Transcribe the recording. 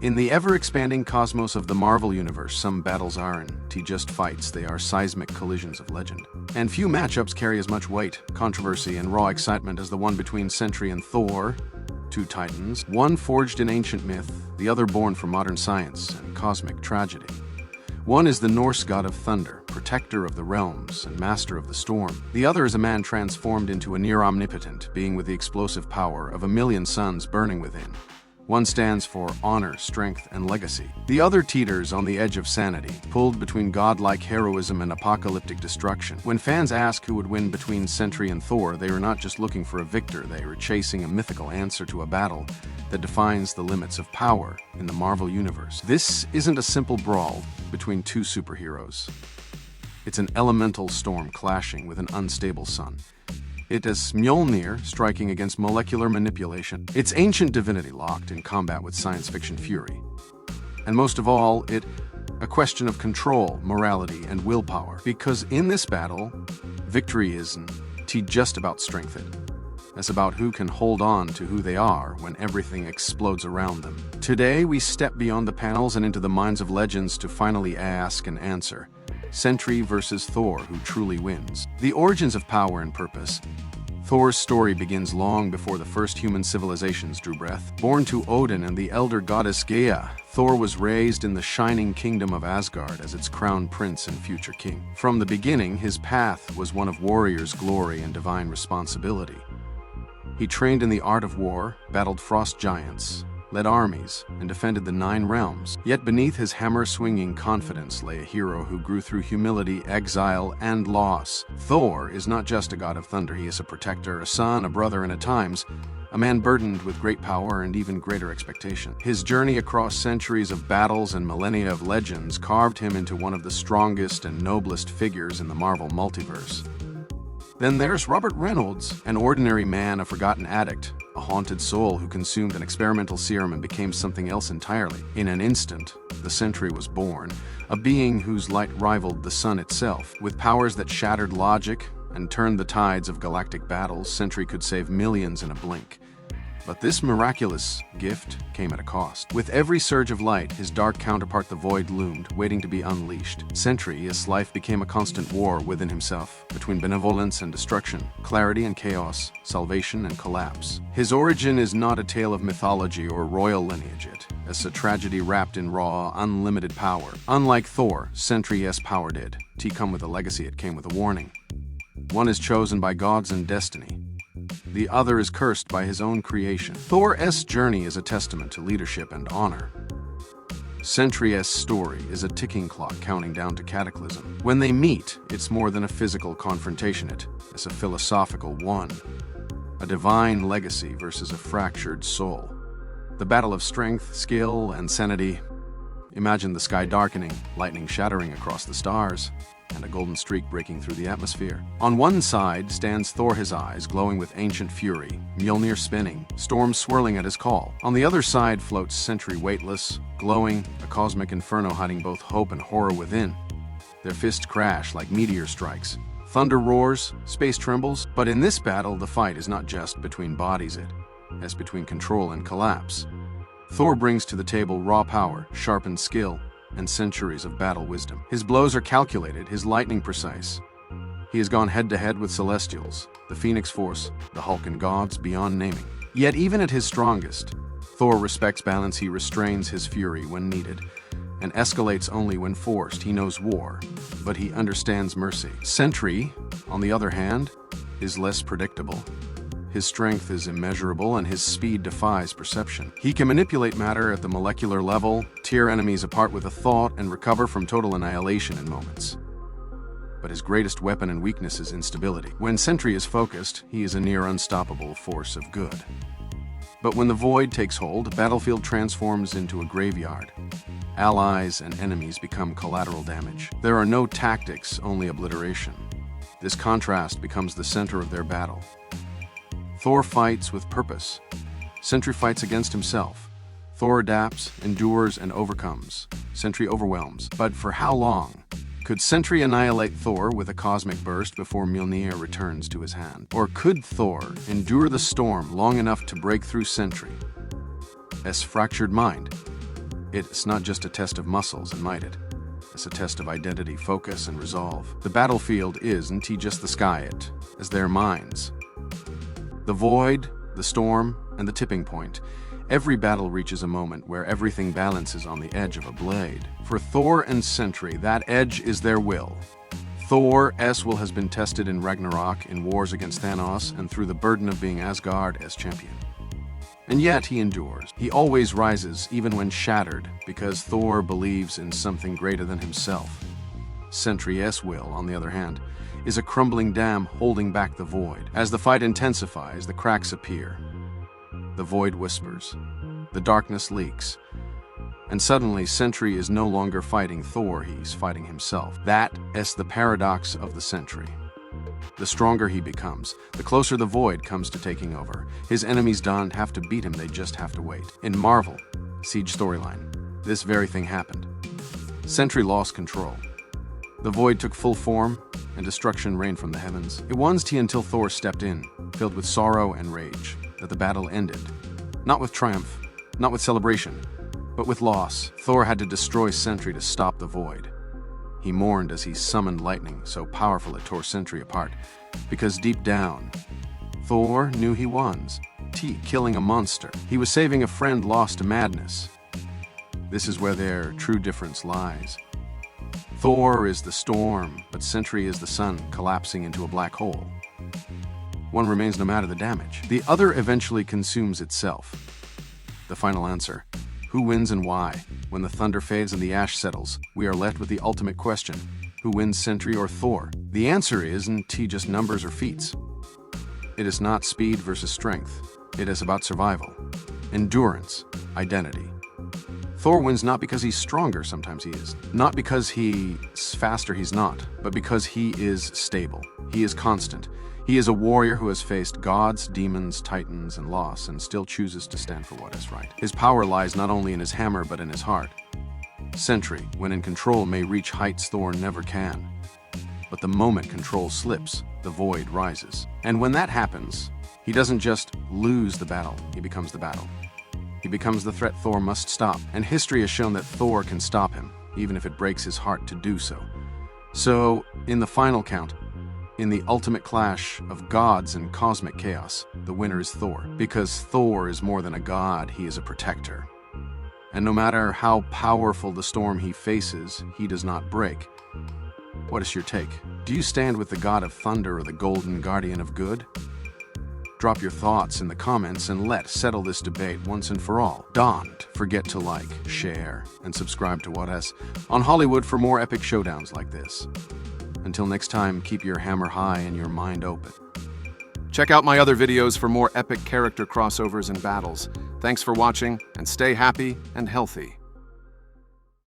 In the ever-expanding cosmos of the Marvel Universe, some battles aren't just fights, they are seismic collisions of legend. And few matchups carry as much weight, controversy, and raw excitement as the one between Sentry and Thor, two titans, one forged in ancient myth, the other born from modern science and cosmic tragedy. One is the Norse god of thunder, protector of the realms and master of the storm. The other is a man transformed into a near-omnipotent being with the explosive power of a million suns burning within. One stands for honor, strength, and legacy. The other teeters on the edge of sanity, pulled between godlike heroism and apocalyptic destruction. When fans ask who would win between Sentry and Thor, they are not just looking for a victor, they are chasing a mythical answer to a battle that defines the limits of power in the Marvel Universe. This isn't a simple brawl between two superheroes. It's an elemental storm clashing with an unstable sun. It is Mjolnir striking against molecular manipulation. It's ancient divinity locked in combat with science fiction fury. And most of all, a question of control, morality, and willpower. Because in this battle, victory isn't just about strength. It's about who can hold on to who they are when everything explodes around them. Today, we step beyond the panels and into the minds of legends to finally ask and answer. Sentry versus Thor, who truly wins? The origins of power and purpose. Thor's story begins long before the first human civilizations drew breath. Born to Odin and the elder goddess Gaia, Thor was raised in the shining kingdom of Asgard as its crown prince and future king. From the beginning, his path was one of warrior's glory and divine responsibility. He trained in the art of war, battled frost giants, led armies, and defended the 9 realms. Yet beneath his hammer-swinging confidence lay a hero who grew through humility, exile, and loss. Thor is not just a god of thunder, he is a protector, a son, a brother, and at times, a man burdened with great power and even greater expectation. His journey across centuries of battles and millennia of legends carved him into one of the strongest and noblest figures in the Marvel multiverse. Then there's Robert Reynolds, an ordinary man, a forgotten addict, a haunted soul who consumed an experimental serum and became something else entirely. In an instant, the Sentry was born, a being whose light rivaled the sun itself. With powers that shattered logic and turned the tides of galactic battles, Sentry could save millions in a blink. But this miraculous gift came at a cost. With every surge of light, his dark counterpart the Void loomed, waiting to be unleashed. Sentry, his life became a constant war within himself, between benevolence and destruction, clarity and chaos, salvation and collapse. His origin is not a tale of mythology or royal lineage, it's a tragedy wrapped in raw, unlimited power. Unlike Thor, Sentry's power did come with a legacy, it came with a warning. One is chosen by gods and destiny. The other is cursed by his own creation. Thor's journey is a testament to leadership and honor. Sentry's story is a ticking clock counting down to cataclysm. When they meet, it's more than a physical confrontation, it's a philosophical one. A divine legacy versus a fractured soul. The battle of strength, skill, and sanity. Imagine the sky darkening, lightning shattering across the stars, and a golden streak breaking through the atmosphere. On one side stands Thor, his eyes glowing with ancient fury, Mjolnir spinning, storms swirling at his call. On the other side floats Sentry, weightless, glowing, a cosmic inferno hiding both hope and horror within. Their fists crash like meteor strikes. Thunder roars, space trembles, but in this battle the fight is not just between bodies, it's between control and collapse. Thor brings to the table raw power, sharpened skill, and centuries of battle wisdom. His blows are calculated, his lightning precise. He has gone head-to-head with Celestials, the Phoenix Force, the Hulk, and gods beyond naming. Yet even at his strongest, Thor respects balance, he restrains his fury when needed, and escalates only when forced. He knows war, but he understands mercy. Sentry, on the other hand, is less predictable. His strength is immeasurable and his speed defies perception. He can manipulate matter at the molecular level, tear enemies apart with a thought, and recover from total annihilation in moments. But his greatest weapon and weakness is instability. When Sentry is focused, he is a near unstoppable force of good. But when the void takes hold, the battlefield transforms into a graveyard. Allies and enemies become collateral damage. There are no tactics, only obliteration. This contrast becomes the center of their battle. Thor fights with purpose. Sentry fights against himself. Thor adapts, endures, and overcomes. Sentry overwhelms. But for how long? Could Sentry annihilate Thor with a cosmic burst before Mjolnir returns to his hand? Or could Thor endure the storm long enough to break through Sentry's fractured mind? It's not just a test of muscles and might. It's a test of identity, focus, and resolve. The battlefield isn't just the sky, it is their minds. The void, the storm, and the tipping point. Every battle reaches a moment where everything balances on the edge of a blade. For Thor and Sentry, that edge is their will. Thor's will has been tested in Ragnarok, in wars against Thanos, and through the burden of being Asgard as champion. And yet he endures. He always rises, even when shattered, because Thor believes in something greater than himself. Sentry's will, on the other hand, is a crumbling dam holding back the void. As the fight intensifies, the cracks appear. The void whispers. The darkness leaks. And suddenly, Sentry is no longer fighting Thor, he's fighting himself. That is the paradox of the Sentry. The stronger he becomes, the closer the void comes to taking over. His enemies don't have to beat him, they just have to wait. In Marvel Siege storyline, this very thing happened. Sentry lost control. The void took full form, and destruction reigned from the heavens. It wasn't until Thor stepped in, filled with sorrow and rage, that the battle ended. Not with triumph, not with celebration, but with loss. Thor had to destroy Sentry to stop the void. He mourned as he summoned lightning, so powerful it tore Sentry apart, because deep down, Thor knew he was killing a monster. He was saving a friend lost to madness. This is where their true difference lies. Thor is the storm, but Sentry is the sun collapsing into a black hole. One remains no matter the damage. The other eventually consumes itself. The final answer. Who wins and why? When the thunder fades and the ash settles, we are left with the ultimate question. Who wins, Sentry or Thor? The answer isn't just numbers or feats. It is not speed versus strength. It is about survival, endurance, identity. Thor wins not because he's stronger, sometimes he is. Not because he's faster, he's not. But because he is stable. He is constant. He is a warrior who has faced gods, demons, titans, and loss, and still chooses to stand for what is right. His power lies not only in his hammer, but in his heart. Sentry, when in control, may reach heights Thor never can. But the moment control slips, the void rises. And when that happens, he doesn't just lose the battle, he becomes the battle. He becomes the threat Thor must stop, and history has shown that Thor can stop him, even if it breaks his heart to do so. So, in the final count, in the ultimate clash of gods and cosmic chaos, the winner is Thor. Because Thor is more than a god, he is a protector. And no matter how powerful the storm he faces, he does not break. What is your take? Do you stand with the god of thunder or the golden guardian of good? Drop your thoughts in the comments and let's settle this debate once and for all. Don't forget to like, share, and subscribe to What Us on Hollywood for more epic showdowns like this. Until next time, keep your hammer high and your mind open. Check out my other videos for more epic character crossovers and battles. Thanks for watching, and stay happy and healthy.